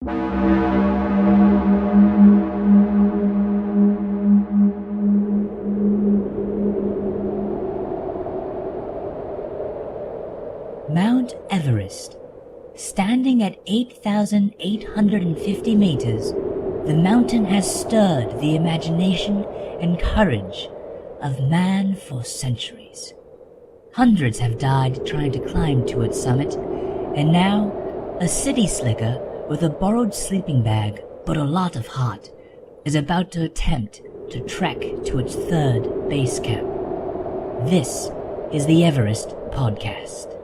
Mount Everest. Standing at 8,850 meters, the mountain has stirred the imagination and courage of man for centuries. Hundreds have died trying to climb to its summit, and now a city slicker with a borrowed sleeping bag but a lot of heart is about to attempt to trek to its third base camp. This is the Everest Podcast.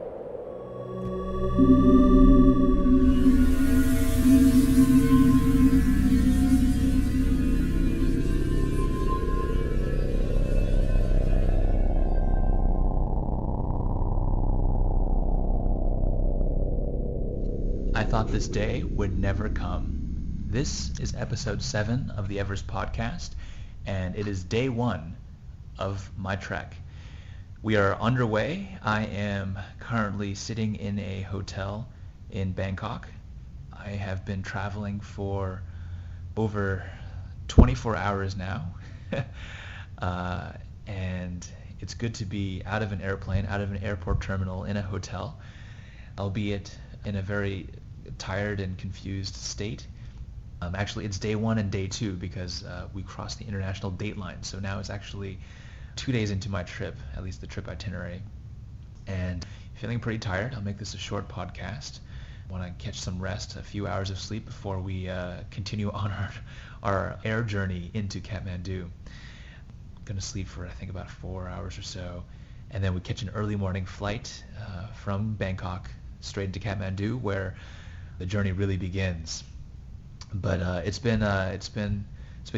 I thought this day would never come. This is episode 7 of the Everest Podcast, and it is day 1 of my trek. We are underway. I am currently sitting in a hotel in Bangkok. I have been traveling for over 24 hours now, and it's good to be out of an airplane, out of an airport terminal, in a hotel, albeit in a very tired and confused state. Actually, it's day 1 and day 2 because we crossed the international date line, so now it's actually 2 days into my trip, at least the trip itinerary, and feeling pretty tired. I'll make this a short podcast. I want to catch some rest, a few hours of sleep before we continue on our air journey into Kathmandu. Going to sleep for, I think, about 4 hours or so, and then we catch an early morning flight from Bangkok straight into Kathmandu, where the journey really begins. But it's been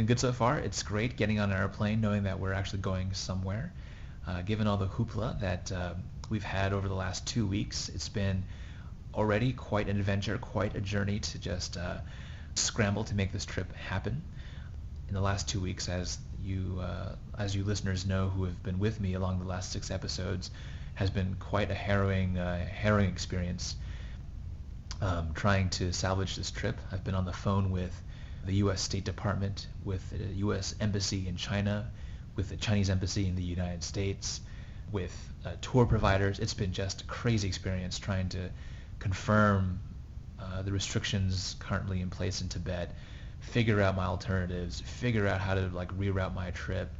good so far. It's great getting on an airplane, knowing that we're actually going somewhere. Given all the hoopla that we've had over the last 2 weeks, it's been already quite an adventure, quite a journey to just scramble to make this trip happen. In the last 2 weeks, as you listeners know who have been with me along the last 6 episodes, has been quite a harrowing experience. Trying to salvage this trip. I've been on the phone with the U.S. State Department, with the U.S. Embassy in China, with the Chinese Embassy in the United States, with tour providers. It's been just a crazy experience trying to confirm the restrictions currently in place in Tibet, figure out my alternatives, figure out how to reroute my trip,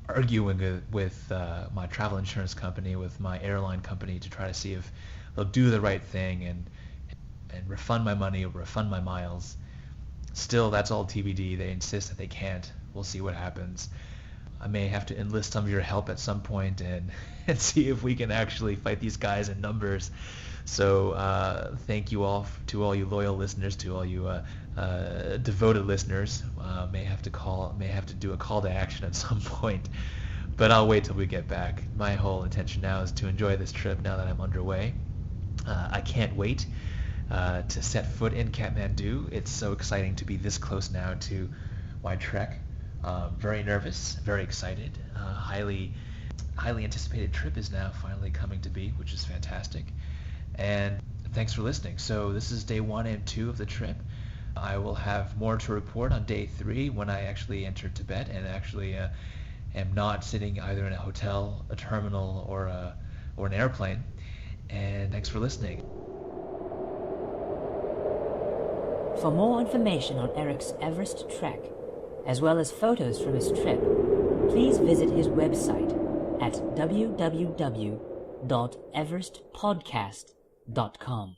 arguing with my travel insurance company, with my airline company, to try to see if they'll do the right thing and refund my money or refund my miles. Still, that's all TBD. They insist that they can't. We'll see what happens. I may have to enlist some of your help at some point and see if we can actually fight these guys in numbers. So thank you all to all you loyal listeners, to all you devoted listeners. May have to do a call to action at some point, but I'll wait till we get back. My whole intention now is to enjoy this trip now that I'm underway. I can't wait to set foot in Kathmandu. It's so exciting to be this close now to my trek. Very nervous, very excited. Highly anticipated trip is now finally coming to be, which is fantastic. And thanks for listening. So this is day 1 and 2 of the trip. I will have more to report on day 3 when I actually enter Tibet and actually am not sitting either in a hotel, a terminal, or an airplane. And thanks for listening. For more information on Erick's Everest trek, as well as photos from his trip, please visit his website at www.everestpodcast.com.